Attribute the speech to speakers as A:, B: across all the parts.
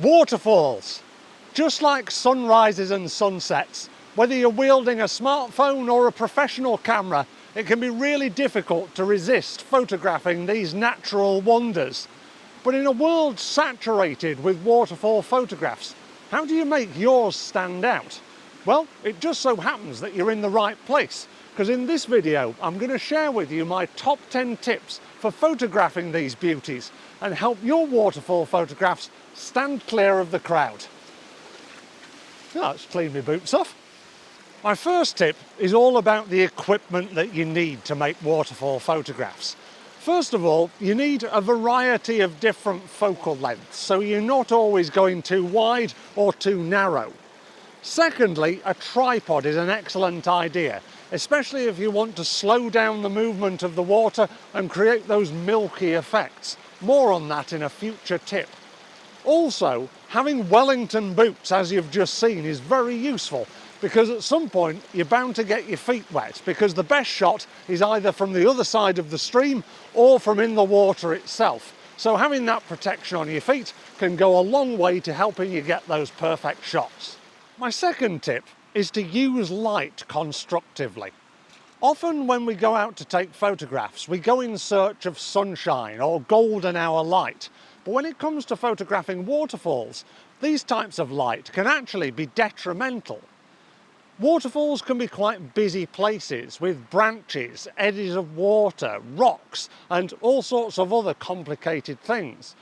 A: Waterfalls. Just like sunrises and sunsets, whether you're wielding a smartphone or a professional camera, it can be really difficult to resist photographing these natural wonders. But in a world saturated with waterfall photographs, how do you make yours stand out? Well, it just so happens that you're in the right place, because in this video I'm going to share with you my top 10 tips for photographing these beauties and help your waterfall photographs stand clear of the crowd. Let's clean my boots off. My first tip is all about the equipment that you need to make waterfall photographs. First of all, you need a variety of different focal lengths, so you're not always going too wide or too narrow. Secondly, a tripod is an excellent idea, especially if you want to slow down the movement of the water and create those milky effects. More on that in a future tip. Also, having Wellington boots, as you've just seen, is very useful, because at some point you're bound to get your feet wet, because the best shot is either from the other side of the stream or from in the water itself. So having that protection on your feet can go a long way to helping you get those perfect shots. My second tip is to use light constructively. Often when we go out to take photographs, we go in search of sunshine or golden hour light. But when it comes to photographing waterfalls, these types of light can actually be detrimental. Waterfalls can be quite busy places with branches, eddies of water, rocks, and all sorts of other complicated things.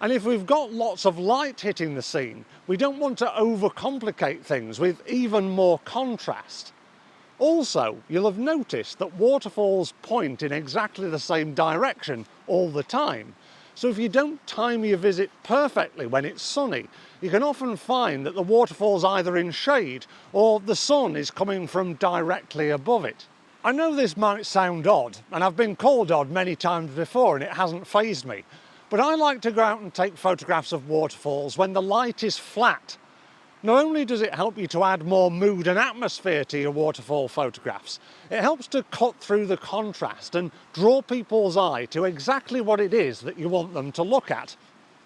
A: And if we've got lots of light hitting the scene, we don't want to overcomplicate things with even more contrast. Also, you'll have noticed that waterfalls point in exactly the same direction all the time. So if you don't time your visit perfectly when it's sunny, you can often find that the waterfall's either in shade or the sun is coming from directly above it. I know this might sound odd, and I've been called odd many times before and it hasn't fazed me, but I like to go out and take photographs of waterfalls when the light is flat. Not only does it help you to add more mood and atmosphere to your waterfall photographs, it helps to cut through the contrast and draw people's eye to exactly what it is that you want them to look at,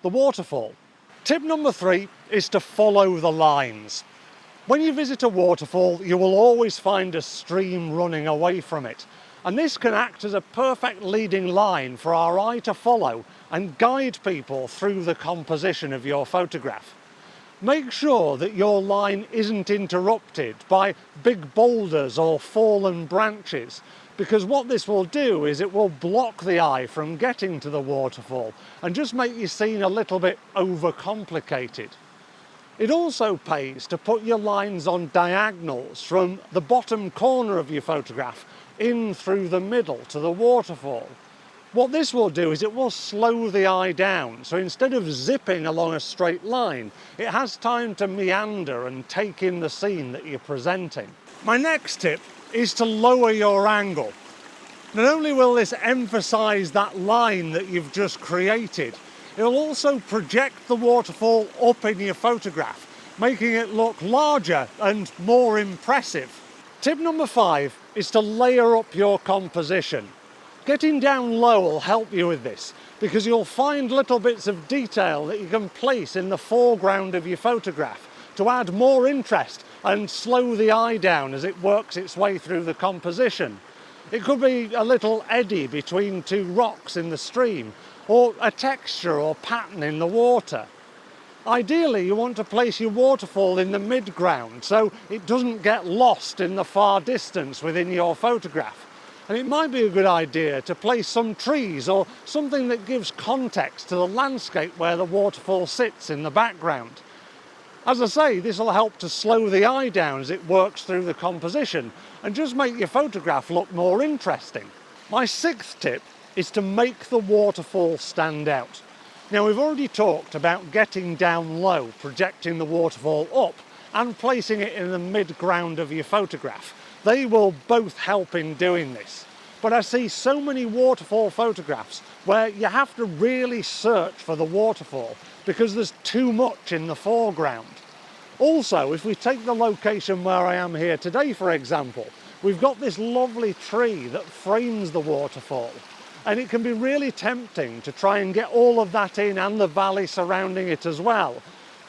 A: the waterfall. Tip number 3 is to follow the lines. When you visit a waterfall, you will always find a stream running away from it, and this can act as a perfect leading line for our eye to follow and guide people through the composition of your photograph. Make sure that your line isn't interrupted by big boulders or fallen branches, because what this will do is it will block the eye from getting to the waterfall and just make your scene a little bit overcomplicated. It also pays to put your lines on diagonals from the bottom corner of your photograph in through the middle to the waterfall. What this will do is it will slow the eye down, so instead of zipping along a straight line, it has time to meander and take in the scene that you're presenting. My next tip is to lower your angle. Not only will this emphasize that line that you've just created, it will also project the waterfall up in your photograph, making it look larger and more impressive. Tip number 5 is to layer up your composition. Getting down low will help you with this, because you'll find little bits of detail that you can place in the foreground of your photograph to add more interest and slow the eye down as it works its way through the composition. It could be a little eddy between two rocks in the stream, or a texture or pattern in the water. Ideally, you want to place your waterfall in the midground so it doesn't get lost in the far distance within your photograph. And it might be a good idea to place some trees or something that gives context to the landscape where the waterfall sits in the background. As I say, this will help to slow the eye down as it works through the composition and just make your photograph look more interesting. My 6th tip is to make the waterfall stand out. Now, we've already talked about getting down low, projecting the waterfall up, and placing it in the midground of your photograph. They will both help in doing this. But I see so many waterfall photographs where you have to really search for the waterfall because there's too much in the foreground. Also, if we take the location where I am here today, for example, we've got this lovely tree that frames the waterfall. And it can be really tempting to try and get all of that in and the valley surrounding it as well.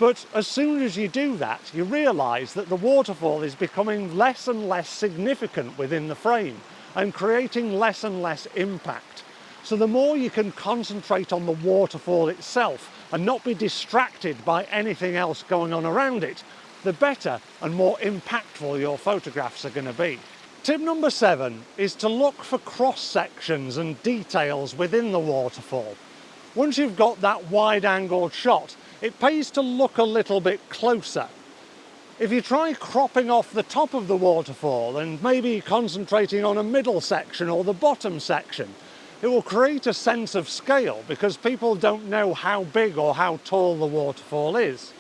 A: But as soon as you do that, you realise that the waterfall is becoming less and less significant within the frame and creating less and less impact. So the more you can concentrate on the waterfall itself and not be distracted by anything else going on around it, the better and more impactful your photographs are going to be. Tip number 7 is to look for cross sections and details within the waterfall. Once you've got that wide-angled shot, it pays to look a little bit closer. If you try cropping off the top of the waterfall and maybe concentrating on a middle section or the bottom section, it will create a sense of scale because people don't know how big or how tall the waterfall is.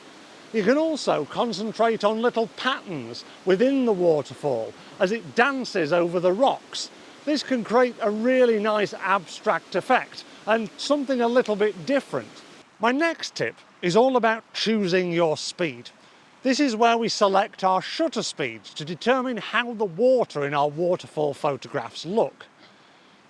A: You can also concentrate on little patterns within the waterfall as it dances over the rocks. This can create a really nice abstract effect and something a little bit different. My next tip is all about choosing your speed. This is where we select our shutter speed to determine how the water in our waterfall photographs look.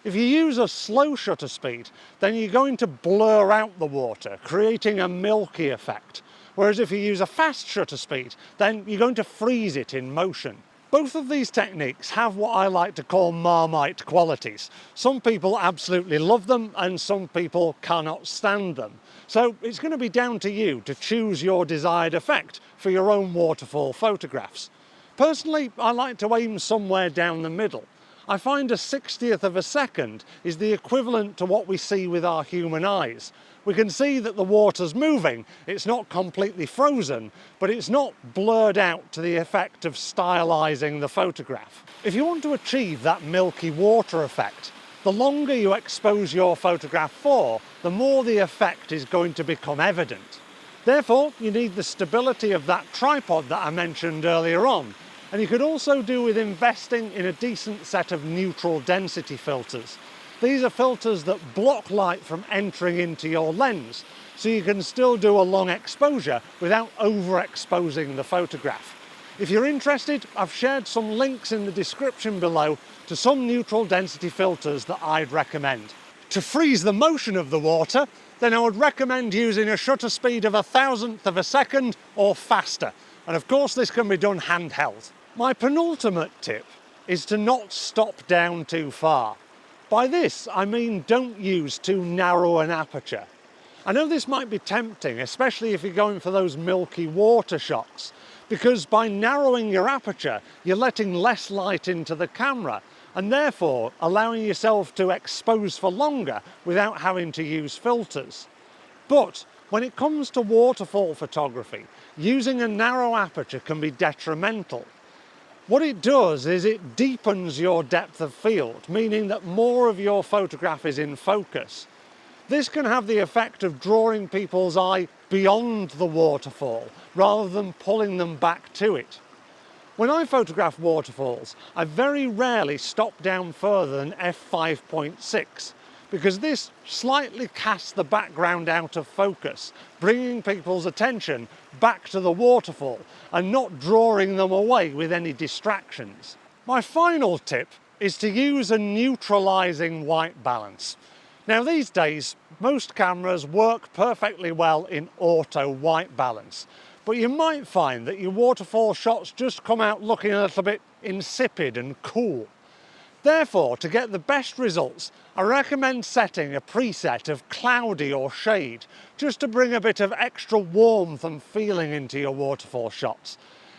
A: If you use a slow shutter speed, then you're going to blur out the water, creating a milky effect. Whereas if you use a fast shutter speed, then you're going to freeze it in motion. Both of these techniques have what I like to call Marmite qualities. Some people absolutely love them and some people cannot stand them. So it's going to be down to you to choose your desired effect for your own waterfall photographs. Personally, I like to aim somewhere down the middle. I find a 60th of a second is the equivalent to what we see with our human eyes. We can see that the water's moving, it's not completely frozen, but it's not blurred out to the effect of stylizing the photograph. If you want to achieve that milky water effect, the longer you expose your photograph for, the more the effect is going to become evident. Therefore, you need the stability of that tripod that I mentioned earlier on. And you could also do with investing in a decent set of neutral density filters. These are filters that block light from entering into your lens, so you can still do a long exposure without overexposing the photograph. If you're interested, I've shared some links in the description below to some neutral density filters that I'd recommend. To freeze the motion of the water, then I would recommend using a shutter speed of 1,000th of a second or faster. And of course this can be done handheld. My penultimate tip is to not stop down too far. By this, I mean don't use too narrow an aperture. I know this might be tempting, especially if you're going for those milky water shots, because by narrowing your aperture, you're letting less light into the camera, and therefore allowing yourself to expose for longer without having to use filters. But when it comes to waterfall photography, using a narrow aperture can be detrimental. What it does is it deepens your depth of field, meaning that more of your photograph is in focus. This can have the effect of drawing people's eye beyond the waterfall, rather than pulling them back to it. When I photograph waterfalls, I very rarely stop down further than f5.6, because this slightly casts the background out of focus, bringing people's attention back to the waterfall and not drawing them away with any distractions. My final tip is to use a neutralizing white balance. Now these days, most cameras work perfectly well in auto white balance, but you might find that your waterfall shots just come out looking a little bit insipid and cool. Therefore, to get the best results, I recommend setting a preset of cloudy or shade, just to bring a bit of extra warmth and feeling into your waterfall shots.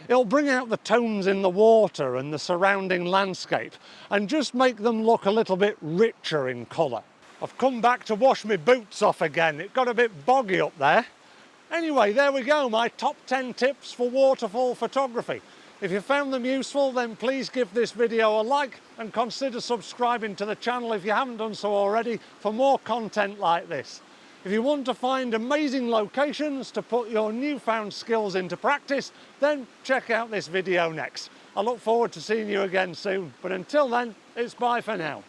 A: It'll bring out the tones in the water and the surrounding landscape, and just make them look a little bit richer in colour. I've come back to wash my boots off again, it got a bit boggy up there. Anyway, there we go, my top 10 tips for waterfall photography. If you found them useful, then please give this video a like and consider subscribing to the channel if you haven't done so already for more content like this. If you want to find amazing locations to put your newfound skills into practice, then check out this video next. I look forward to seeing you again soon, but until then, it's bye for now.